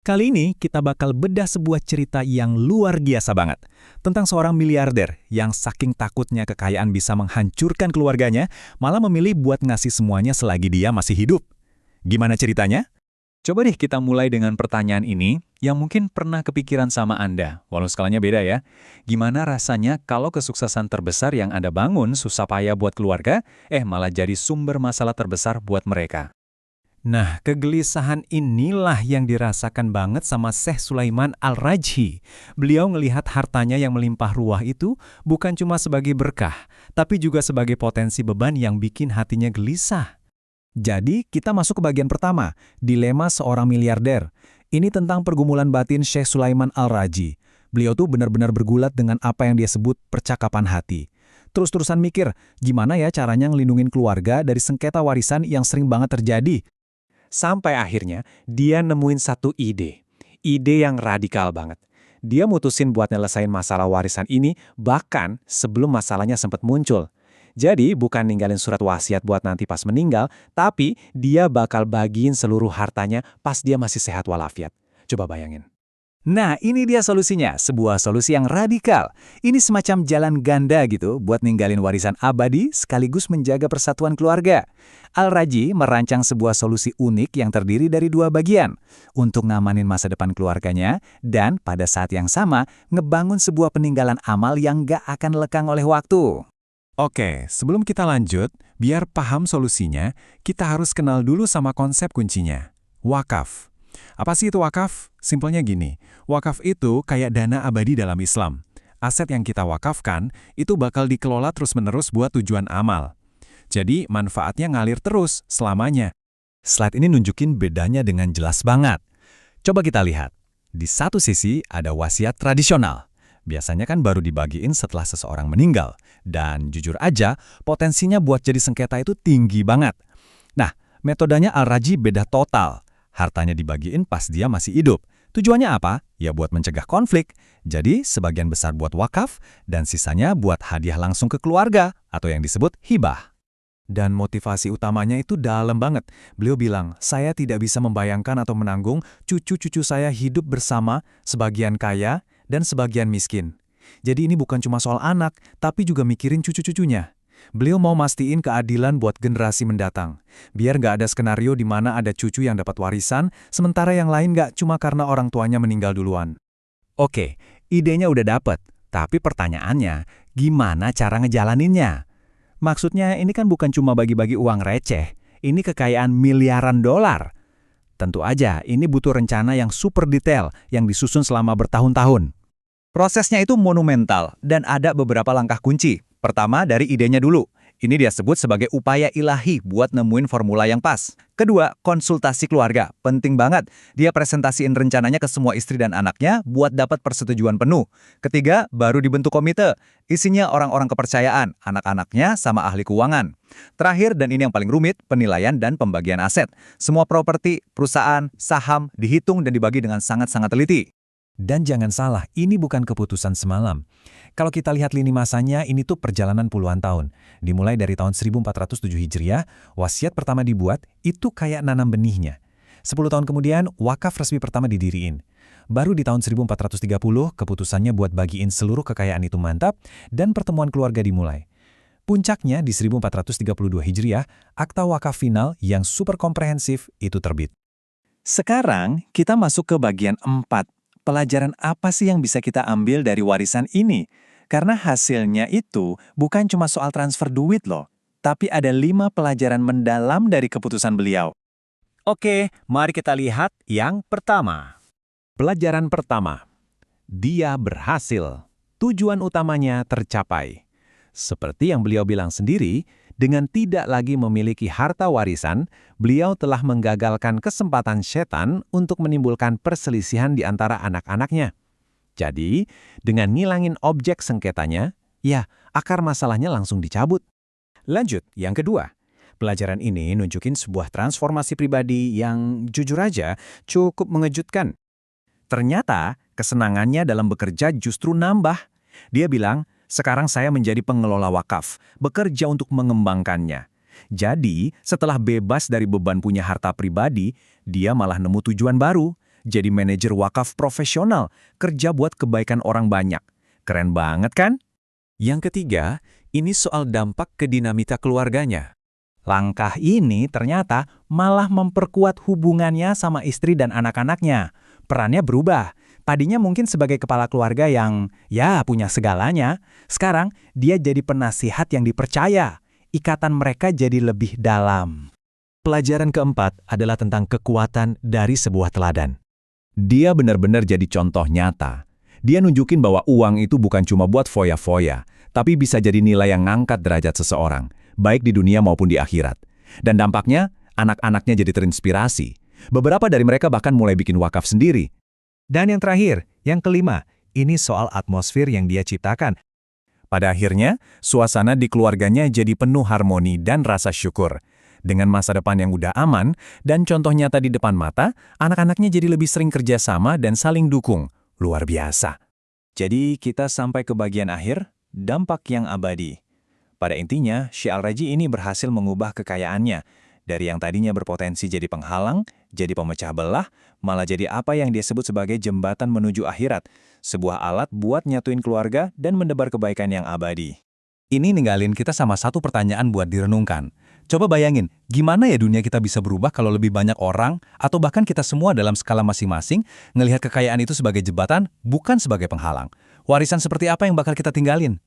Kali ini kita bakal bedah sebuah cerita yang luar biasa banget. Tentang seorang miliarder yang saking takutnya kekayaan bisa menghancurkan keluarganya, malah memilih buat ngasih semuanya selagi dia masih hidup. Gimana ceritanya? Coba deh kita mulai dengan pertanyaan ini yang mungkin pernah kepikiran sama Anda, walau skalanya beda ya. Gimana rasanya kalau kesuksesan terbesar yang Anda bangun susah payah buat keluarga, malah jadi sumber masalah terbesar buat mereka? Nah, kegelisahan inilah yang dirasakan banget sama Syekh Sulaiman Al-Rajhi. Beliau ngelihat hartanya yang melimpah ruah itu bukan cuma sebagai berkah, tapi juga sebagai potensi beban yang bikin hatinya gelisah. Jadi, kita masuk ke bagian pertama, dilema seorang miliarder. Ini tentang pergumulan batin Syekh Sulaiman Al-Rajhi. Beliau tuh benar-benar bergulat dengan apa yang dia sebut percakapan hati. Terus-terusan mikir, gimana ya caranya ngelindungin keluarga dari sengketa warisan yang sering banget terjadi. Sampai akhirnya, dia nemuin satu ide. Ide yang radikal banget. Dia mutusin buat nyelesain masalah warisan ini bahkan sebelum masalahnya sempat muncul. Jadi, bukan ninggalin surat wasiat buat nanti pas meninggal, tapi dia bakal bagiin seluruh hartanya pas dia masih sehat walafiat. Coba bayangin. Nah, ini dia solusinya, sebuah solusi yang radikal. Ini semacam jalan ganda gitu buat ninggalin warisan abadi sekaligus menjaga persatuan keluarga. Al-Rajhi merancang sebuah solusi unik yang terdiri dari dua bagian untuk ngamanin masa depan keluarganya dan pada saat yang sama ngebangun sebuah peninggalan amal yang gak akan lekang oleh waktu. Oke, sebelum kita lanjut, biar paham solusinya, kita harus kenal dulu sama konsep kuncinya. Wakaf. Apa sih itu wakaf? Simpelnya gini, wakaf itu kayak dana abadi dalam Islam. Aset yang kita wakafkan itu bakal dikelola terus-menerus buat tujuan amal. Jadi manfaatnya ngalir terus selamanya. Slide ini nunjukin bedanya dengan jelas banget. Coba kita lihat. Di satu sisi ada wasiat tradisional. Biasanya kan baru dibagiin setelah seseorang meninggal. Dan jujur aja, potensinya buat jadi sengketa itu tinggi banget. Nah, metodenya Al-Rajhi beda total. Hartanya dibagiin pas dia masih hidup. Tujuannya apa? Ya buat mencegah konflik. Jadi sebagian besar buat wakaf dan sisanya buat hadiah langsung ke keluarga atau yang disebut hibah. Dan motivasi utamanya itu dalam banget. Beliau bilang, saya tidak bisa membayangkan atau menanggung cucu-cucu saya hidup bersama, sebagian kaya dan sebagian miskin. Jadi ini bukan cuma soal anak, tapi juga mikirin cucu-cucunya. Beliau mau mastiin keadilan buat generasi mendatang. Biar nggak ada skenario di mana ada cucu yang dapat warisan, sementara yang lain nggak cuma karena orang tuanya meninggal duluan. Oke, idenya udah dapet. Tapi pertanyaannya, gimana cara ngejalaninnya? Maksudnya ini kan bukan cuma bagi-bagi uang receh. Ini kekayaan miliaran dolar. Tentu aja, ini butuh rencana yang super detail, yang disusun selama bertahun-tahun. Prosesnya itu monumental, dan ada beberapa langkah kunci. Pertama, dari idenya dulu. Ini dia sebut sebagai upaya ilahi buat nemuin formula yang pas. Kedua, konsultasi keluarga. Penting banget. Dia presentasiin rencananya ke semua istri dan anaknya buat dapat persetujuan penuh. Ketiga, baru dibentuk komite. Isinya orang-orang kepercayaan, anak-anaknya sama ahli keuangan. Terakhir, dan ini yang paling rumit, penilaian dan pembagian aset. Semua properti, perusahaan, saham, dihitung dan dibagi dengan sangat-sangat teliti. Dan jangan salah, ini bukan keputusan semalam. Kalau kita lihat lini masanya, ini tuh perjalanan puluhan tahun. Dimulai dari tahun 1407 Hijriah, wasiat pertama dibuat, itu kayak nanam benihnya. 10 tahun kemudian, wakaf resmi pertama didiriin. Baru di tahun 1430, keputusannya buat bagiin seluruh kekayaan itu mantap, dan pertemuan keluarga dimulai. Puncaknya di 1432 Hijriah, akta wakaf final yang super komprehensif itu terbit. Sekarang, kita masuk ke bagian 4. Pelajaran apa sih yang bisa kita ambil dari warisan ini? Karena hasilnya itu bukan cuma soal transfer duit loh, tapi ada 5 pelajaran mendalam dari keputusan beliau. Oke, mari kita lihat yang pertama. Pelajaran pertama. Dia berhasil. Tujuan utamanya tercapai. Seperti yang beliau bilang sendiri, dengan tidak lagi memiliki harta warisan, beliau telah menggagalkan kesempatan setan untuk menimbulkan perselisihan di antara anak-anaknya. Jadi, dengan ngilangin objek sengketanya, ya, akar masalahnya langsung dicabut. Lanjut, yang kedua. Pelajaran ini nunjukin sebuah transformasi pribadi yang jujur aja cukup mengejutkan. Ternyata, kesenangannya dalam bekerja justru nambah. Dia bilang, sekarang saya menjadi pengelola wakaf, bekerja untuk mengembangkannya. Jadi, setelah bebas dari beban punya harta pribadi, dia malah nemu tujuan baru, jadi manajer wakaf profesional, kerja buat kebaikan orang banyak. Keren banget kan? Yang ketiga, ini soal dampak ke dinamika keluarganya. Langkah ini ternyata malah memperkuat hubungannya sama istri dan anak-anaknya. Perannya berubah. Tadinya mungkin sebagai kepala keluarga yang, ya, punya segalanya. Sekarang, dia jadi penasihat yang dipercaya. Ikatan mereka jadi lebih dalam. Pelajaran keempat adalah tentang kekuatan dari sebuah teladan. Dia benar-benar jadi contoh nyata. Dia nunjukin bahwa uang itu bukan cuma buat foya-foya, tapi bisa jadi nilai yang ngangkat derajat seseorang, baik di dunia maupun di akhirat. Dan dampaknya, anak-anaknya jadi terinspirasi. Beberapa dari mereka bahkan mulai bikin wakaf sendiri. Dan yang terakhir, yang kelima, ini soal atmosfer yang dia ciptakan. Pada akhirnya, suasana di keluarganya jadi penuh harmoni dan rasa syukur. Dengan masa depan yang udah aman, dan contoh nyata di depan mata, anak-anaknya jadi lebih sering kerjasama dan saling dukung. Luar biasa. Jadi kita sampai ke bagian akhir, dampak yang abadi. Pada intinya, Syekh Al-Raji ini berhasil mengubah kekayaannya. Dari yang tadinya berpotensi jadi penghalang, jadi pemecah belah, malah jadi apa yang dia sebut sebagai jembatan menuju akhirat. Sebuah alat buat nyatuin keluarga dan mendebar kebaikan yang abadi. Ini ninggalin kita sama satu pertanyaan buat direnungkan. Coba bayangin, gimana ya dunia kita bisa berubah kalau lebih banyak orang, atau bahkan kita semua dalam skala masing-masing, ngelihat kekayaan itu sebagai jembatan, bukan sebagai penghalang. Warisan seperti apa yang bakal kita tinggalin?